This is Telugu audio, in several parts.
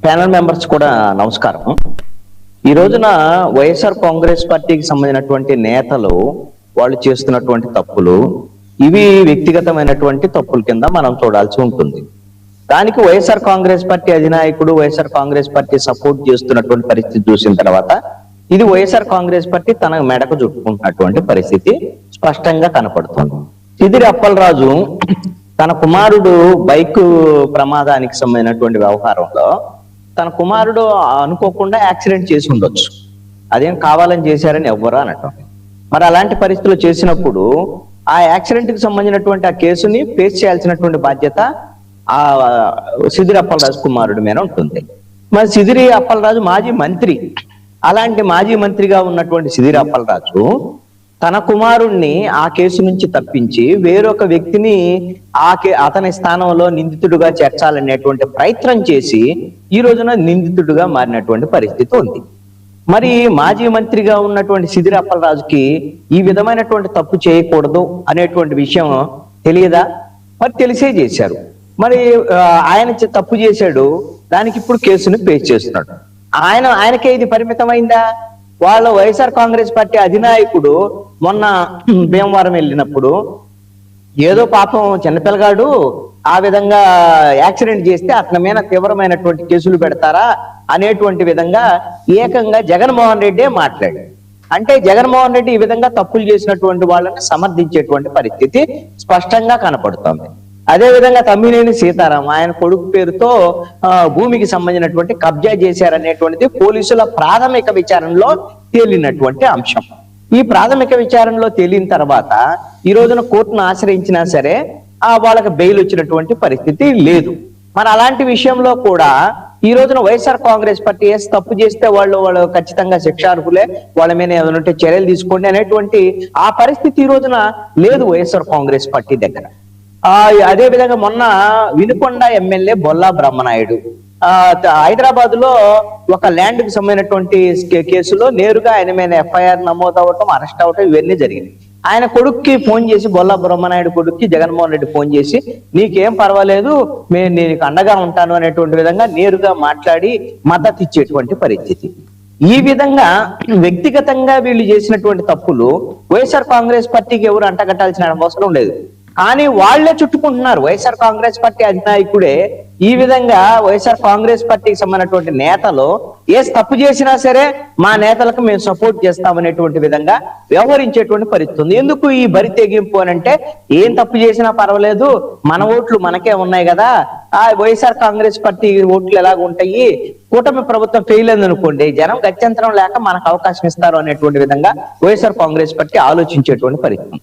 ప్యానల్ మెంబర్స్ కూడా నమస్కారం. ఈ రోజున వైఎస్ఆర్ కాంగ్రెస్ పార్టీకి సంబంధించినటువంటి నేతలు వాళ్ళు చేస్తున్నటువంటి తప్పులు ఇవి వ్యక్తిగతమైనటువంటి తప్పుల కింద మనం చూడాల్సి ఉంటుంది. దానికి వైఎస్ఆర్ కాంగ్రెస్ పార్టీ అధినాయకుడు వైఎస్ఆర్ కాంగ్రెస్ పార్టీ సపోర్ట్ చేస్తున్నటువంటి పరిస్థితి చూసిన తర్వాత ఇది వైఎస్ఆర్ కాంగ్రెస్ పార్టీ తన మెడకు చుట్టుకుంటున్నటువంటి పరిస్థితి స్పష్టంగా కనపడుతుంది. సిదిరి అప్పలరాజు తన కుమారుడు బైక్ ప్రమాదానికి సంబంధించినటువంటి వ్యవహారంలో తన కుమారుడు అనుకోకుండా యాక్సిడెంట్ చేసి ఉండొచ్చు, అదేం కావాలని చేశారని ఎవ్వరు అనటం. మరి అలాంటి పరిస్థితులు చేసినప్పుడు ఆ యాక్సిడెంట్ కి సంబంధించినటువంటి ఆ కేసుని ఫేస్ చేయాల్సినటువంటి బాధ్యత ఆ సిదిరి అప్పలరాజు కుమారుడి మీద ఉంటుంది. మరి సిదిరి అప్పలరాజు మాజీ మంత్రి, అలాంటి మాజీ మంత్రిగా ఉన్నటువంటి సిదిరి అప్పలరాజు తన కుమారుణ్ణి ఆ కేసు నుంచి తప్పించి వేరొక వ్యక్తిని అతని స్థానంలో నిందితుడుగా చేర్చాలనేటువంటి ప్రయత్నం చేసి ఈ రోజున నిందితుడుగా మారినటువంటి పరిస్థితి ఉంది. మరి మాజీ మంత్రిగా ఉన్నటువంటి సిదిరి అప్పలరాజుకి ఈ విధమైనటువంటి తప్పు చేయకూడదు అనేటువంటి విషయం తెలియదా? మరి తెలిసే చేశారు. మరి ఆయన తప్పు చేశాడు, దానికి ఇప్పుడు కేసుని ఫేస్ చేస్తున్నాడు. ఆయనకే ఇది పరిమితమైందా? వాళ్ళ వైఎస్ఆర్ కాంగ్రెస్ పార్టీ అధినాయకుడు మొన్న భీమవరం వెళ్ళినప్పుడు ఏదో పాపం చిన్నపిల్లగాడు ఆ విధంగా యాక్సిడెంట్ చేస్తే అతని మీద తీవ్రమైనటువంటి కేసులు పెడతారా అనేటువంటి విధంగా ఏకంగా జగన్మోహన్ రెడ్డి మాట్లాడాడు. అంటే జగన్మోహన్ రెడ్డి ఈ విధంగా తప్పులు చేసినటువంటి వాళ్ళని సమర్థించేటువంటి పరిస్థితి స్పష్టంగా కనపడుతోంది. అదే విధంగా తమ్మినేని సీతారాం ఆయన కొడుకు పేరుతో భూమికి సంబంధించినటువంటి కబ్జా చేశారనేటువంటిది పోలీసుల ప్రాథమిక విచారణలో తేలినటువంటి అంశం. ఈ ప్రాథమిక విచారణలో తేలిన తర్వాత ఈ రోజున కోర్టును ఆశ్రయించినా సరే వాళ్ళకి బెయిల్ వచ్చినటువంటి పరిస్థితి లేదు. మరి అలాంటి విషయంలో కూడా ఈ రోజున వైఎస్ఆర్ కాంగ్రెస్ పార్టీ తప్పు చేస్తే వాళ్ళు ఖచ్చితంగా శిక్షార్హులే, వాళ్ళ మీద ఏదైనా చర్యలు తీసుకోండి అనేటువంటి ఆ పరిస్థితి ఈ రోజున లేదు వైఎస్ఆర్ కాంగ్రెస్ పార్టీ దగ్గర. అదే విధంగా మొన్న వినుకొండ ఎమ్మెల్యే బొల్లా బ్రహ్మనాయుడు హైదరాబాద్ లో ఒక ల్యాండ్ కు సంబంధించినటువంటి కేసులో నేరుగా ఆయన మీద ఎఫ్ఐఆర్ నమోదు అవటం, అరెస్ట్ అవటం ఇవన్నీ జరిగింది. ఆయన కొడుక్కి ఫోన్ చేసి, బొల్లా బ్రహ్మనాయుడు కొడుక్కి జగన్మోహన్ రెడ్డి ఫోన్ చేసి నీకేం పర్వాలేదు, నేను నీకు అండగా ఉంటాను అనేటువంటి విధంగా నేరుగా మాట్లాడి మద్దతు ఇచ్చేటువంటి పరిస్థితి. ఈ విధంగా వ్యక్తిగతంగా వీళ్ళు చేసినటువంటి తప్పులు వైఎస్ఆర్ కాంగ్రెస్ పార్టీకి ఎవరు అంటగట్టాల్సిన అవసరం లేదు. కానీ వాళ్లే చుట్టుకుంటున్నారు. వైఎస్ఆర్ కాంగ్రెస్ పార్టీ అధినాయకుడే ఈ విధంగా వైఎస్ఆర్ కాంగ్రెస్ పార్టీకి సంబంధించినటువంటి నేతలు తప్పు చేసినా సరే మా నేతలకు మేము సపోర్ట్ చేస్తామనేటువంటి విధంగా వ్యవహరించేటువంటి పరిస్థితి ఉంది. ఎందుకు ఈ బరి తెగింపు అని అంటే, ఏం తప్పు చేసినా పర్వాలేదు, మన ఓట్లు మనకే ఉన్నాయి కదా, వైఎస్ఆర్ కాంగ్రెస్ పార్టీ ఓట్లు ఎలాగ ఉంటాయి, కూటమి ప్రభుత్వం ఫెయిల్ అయింది అనుకోండి, జనం గత్యంతరం లేక మనకు అవకాశం ఇస్తారు అనేటువంటి విధంగా వైఎస్ఆర్ కాంగ్రెస్ పార్టీ ఆలోచించేటువంటి పరిస్థితి.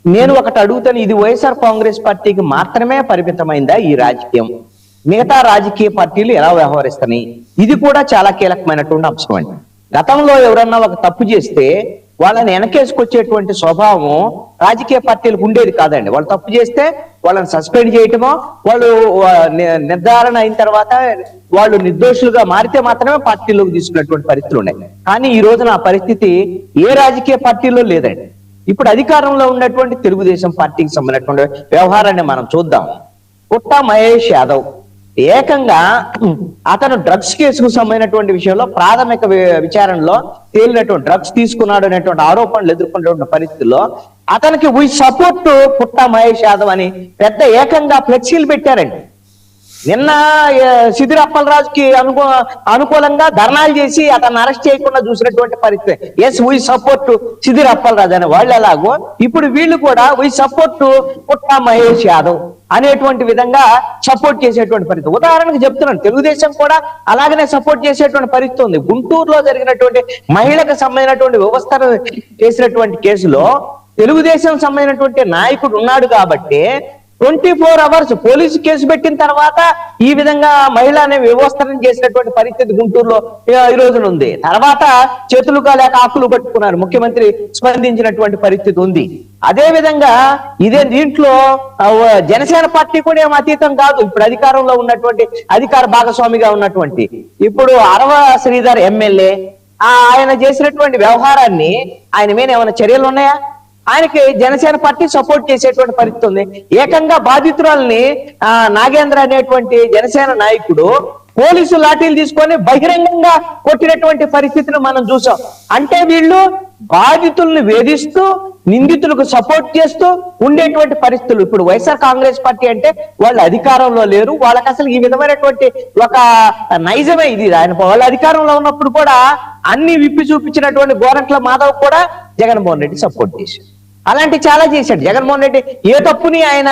నేను ఒకటి అడుగుతాను, ఇది వైఎస్ఆర్ కాంగ్రెస్ పార్టీకి మాత్రమే పరిమితమైందా ఈ రాజకీయం? మిగతా రాజకీయ పార్టీలు ఎలా వ్యవహరిస్తాయి? ఇది కూడా చాలా కీలకమైనటువంటి అంశం అండి. గతంలో ఎవరన్నా ఒక తప్పు చేస్తే వాళ్ళని వెనకేసుకొచ్చేటువంటి స్వభావం రాజకీయ పార్టీలకు ఉండేది కాదండి. వాళ్ళు తప్పు చేస్తే వాళ్ళని సస్పెండ్ చేయటమో, వాళ్ళు నిర్ధారణ అయిన తర్వాత వాళ్ళు నిర్దోషులుగా మారితే మాత్రమే పార్టీలోకి తీసుకున్నటువంటి పరిస్థితులు ఉన్నాయి. కానీ ఈ రోజున ఆ పరిస్థితి ఏ రాజకీయ పార్టీలో లేదండి. ఇప్పుడు అధికారంలో ఉన్నటువంటి తెలుగుదేశం పార్టీకి సంబంధించినటువంటి వ్యవహారాన్ని మనం చూద్దాం. పుట్ట మహేష్ యాదవ్ ఏకంగా అతను డ్రగ్స్ కేసుకు సంబంధించినటువంటి విషయంలో ప్రాథమిక విచారణలో తేలినటువంటి డ్రగ్స్ తీసుకున్నాడు అనేటువంటి ఆరోపణలు ఎదుర్కొంటున్న పరిస్థితుల్లో అతనికి వి సపోర్ట్ పుట్ట మహేష్ యాదవ్ అని పెద్ద ఏకంగా ఫ్లెక్సీలు పెట్టారండి. నిన్న సిదిరి అప్పలరాజుకి అనుకూలంగా ధర్నాలు చేసి అతన్ని అరెస్ట్ చేయకుండా చూసినటువంటి పరిస్థితి. Yes we support Sidiri Appalaraju అనే వాళ్ళు ఎలాగో ఇప్పుడు వీళ్ళు కూడా వీ సపోర్ట్ పుట్ట మహేష్ యాదవ్ అనేటువంటి విధంగా సపోర్ట్ చేసేటువంటి పరిస్థితి. ఉదాహరణకు చెప్తున్నాను, తెలుగుదేశం కూడా అలాగనే సపోర్ట్ చేసేటువంటి పరిస్థితి ఉంది. గుంటూరులో జరిగినటువంటి మహిళకు సంబంధించినటువంటి వ్యవస్థను చేసినటువంటి కేసులో తెలుగుదేశం సంబంధించినటువంటి నాయకుడు ఉన్నాడు కాబట్టి 24 hours పోలీసు కేసు పెట్టిన తర్వాత ఈ విధంగా మహిళ అనే వ్యవస్థను చేసినటువంటి పరిస్థితి గుంటూరులో ఈ రోజున ఉంది. తర్వాత చేతులుగా లేక ఆకులు పట్టుకున్నారు, ముఖ్యమంత్రి స్పందించినటువంటి పరిస్థితి ఉంది. అదే విధంగా దీంట్లో జనసేన పార్టీ కూడా ఏం అతీతం కాదు. ఇప్పుడు అధికారంలో ఉన్నటువంటి అధికార భాగస్వామిగా ఉన్నటువంటి ఇప్పుడు అరవ శ్రీధర్ ఎమ్మెల్యే ఆయన చేసినటువంటి వ్యవహారాన్ని ఆయన మీద ఏమైనా చర్యలు ఉన్నాయా? ఆయనకి జనసేన పార్టీ సపోర్ట్ చేసేటువంటి పరిస్థితి ఉంది. ఏకంగా బాధితురాల్ని నాగేంద్ర అనేటువంటి జనసేన నాయకుడు పోలీసు లాఠీలు తీసుకొని బహిరంగంగా కొట్టినటువంటి పరిస్థితిని మనం చూసాం. అంటే వీళ్ళు బాధితుల్ని వేధిస్తూ నిందితులకు సపోర్ట్ చేస్తూ ఉండేటువంటి పరిస్థితులు. ఇప్పుడు వైఎస్ఆర్ కాంగ్రెస్ పార్టీ అంటే వాళ్ళు అధికారంలో లేరు, వాళ్ళకి అసలు ఈ విధమైనటువంటి ఒక నైజమే ఇది. ఆయన వాళ్ళ అధికారంలో ఉన్నప్పుడు కూడా అన్ని విప్పి చూపించినటువంటి గోరంట్ల మాధవ్ కూడా జగన్మోహన్ రెడ్డి సపోర్ట్ చేశాడు. అలాంటి చాలా చేశాడు జగన్మోహన్ రెడ్డి. ఏ తప్పుని ఆయన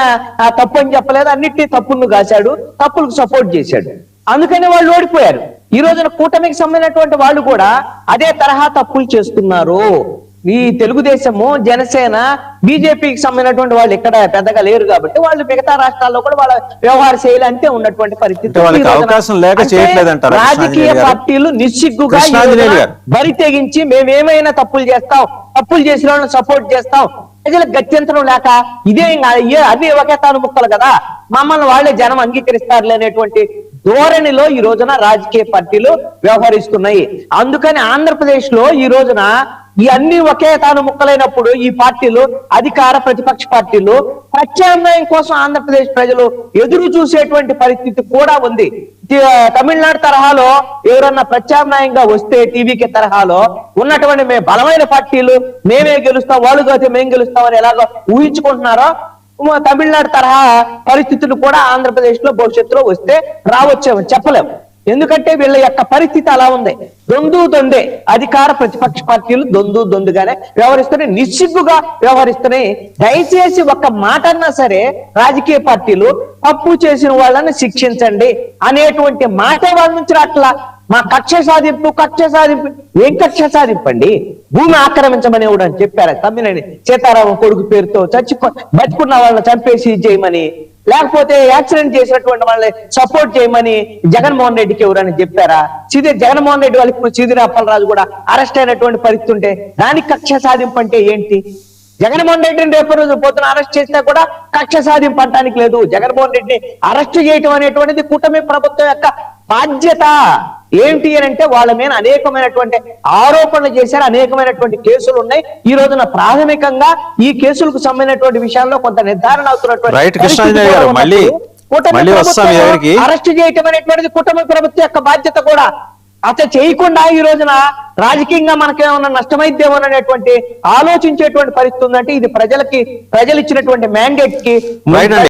తప్పు అని చెప్పలేదు, అన్నిటినీ తప్పులను కాశాడు, తప్పులకు సపోర్ట్ చేశాడు. అందుకనే వాళ్ళు ఓడిపోయారు. ఈ రోజున కూటమికి సంబంధించినటువంటి వాళ్ళు కూడా అదే తరహా తప్పులు చేస్తున్నారు. ఈ తెలుగుదేశము, జనసేన, బీజేపీకి సంబంధించినటువంటి వాళ్ళు ఇక్కడ పెద్దగా లేరు కాబట్టి వాళ్ళు మిగతా రాష్ట్రాల్లో కూడా వాళ్ళ వ్యవహార శైలి అంతే ఉన్నటువంటి పరిస్థితి. రాజకీయ పార్టీలు నిస్సిగ్గుగా బరి తెగించి మేమేమైనా తప్పులు చేస్తాం, తప్పులు చేసిన వాళ్ళని సపోర్ట్ చేస్తాం, ప్రజలకు గత్యంతరం లేక ఇదే అన్ని ఒకే తాను ముక్కలు కదా, మమ్మల్ని వాళ్ళే జనం అంగీకరిస్తారులే అనేటువంటి ధోరణిలో ఈ రోజున రాజకీయ పార్టీలు వ్యవహరిస్తున్నాయి. అందుకని ఆంధ్రప్రదేశ్ లో ఈ రోజున ఈ అన్ని ఒకే తాను ముక్కలైనప్పుడు ఈ పార్టీలు, అధికార ప్రతిపక్ష పార్టీలు ప్రత్యామ్నాయం కోసం ఆంధ్రప్రదేశ్ ప్రజలు ఎదురు చూసేటువంటి పరిస్థితి కూడా ఉంది. తమిళనాడు తరహాలో ఎవరన్నా ప్రత్యామ్నాయంగా వస్తే టీవీకి తరహాలో ఉన్నటువంటి మేము బలమైన పార్టీలు మేమే గెలుస్తాం, వాళ్ళు కాదు మేము గెలుస్తామని ఎలాగో ఊహించుకుంటున్నారో తమిళనాడు తరహా పరిస్థితులు కూడా ఆంధ్రప్రదేశ్ లో భవిష్యత్తులో వస్తే రావచ్చేమో చెప్పలేము. ఎందుకంటే వీళ్ళ యొక్క పరిస్థితి అలా ఉంది. దొందే అధికార ప్రతిపక్ష పార్టీలు దొందుగానే వ్యవహరిస్తున్నాయి, నిస్సిగ్గుగా వ్యవహరిస్తున్నాయి. దయచేసి ఒక్క మాట అన్నా సరే రాజకీయ పార్టీలు తప్పు చేసిన వాళ్ళని శిక్షించండి అనేటువంటి మాట వాళ్ళ నుంచి రాట్లా. మా కక్ష సాధింపు ఏం కక్ష సాధింపండి? భూమి ఆక్రమించమని అని చెప్పారా తమ్మినేని సీతారామం కొడుకు పేరుతో బతుకున్న వాళ్ళని చంపేసి చేయమని, లేకపోతే యాక్సిడెంట్ చేసినటువంటి వాళ్ళని సపోర్ట్ చేయమని జగన్మోహన్ రెడ్డికి ఎవరని చెప్పారా? జగన్మోహన్ రెడ్డి వాళ్ళకి ఇప్పుడు సీదిరి అప్పలరాజు కూడా అరెస్ట్ అయినటువంటి పరిస్థితి ఉంటే దానికి కక్ష సాధింపు అంటే ఏంటి? జగన్మోహన్ రెడ్డిని రేపు రోజు పొద్దున అరెస్ట్ చేసినా కూడా కక్ష సాధింపు అనడానికి లేదు. జగన్మోహన్ రెడ్డిని అరెస్ట్ చేయటం అనేటువంటిది కూటమి ప్రభుత్వం యొక్క బాధ్యత. ఏంటి అని అంటే వాళ్ళ మీద అనేకమైనటువంటి ఆరోపణలు చేశారు, అనేకమైనటువంటి కేసులు ఉన్నాయి. ఈ రోజున ప్రాథమికంగా ఈ కేసులకు సంబంధించినటువంటి విషయాల్లో కొంత నిర్ధారణ అవుతున్నటువంటి అరెస్ట్ చేయటం అనేటువంటిది కూటమి ప్రభుత్వం యొక్క బాధ్యత కూడా. అసలు చేయకుండా ఈ రోజున రాజకీయంగా మనకేమన్నా నష్టమైద్దేమో అనేటువంటి ఆలోచించేటువంటి పరిస్థితి ఉందంటే ఇది ప్రజలు ఇచ్చినటువంటి మ్యాండేట్ కి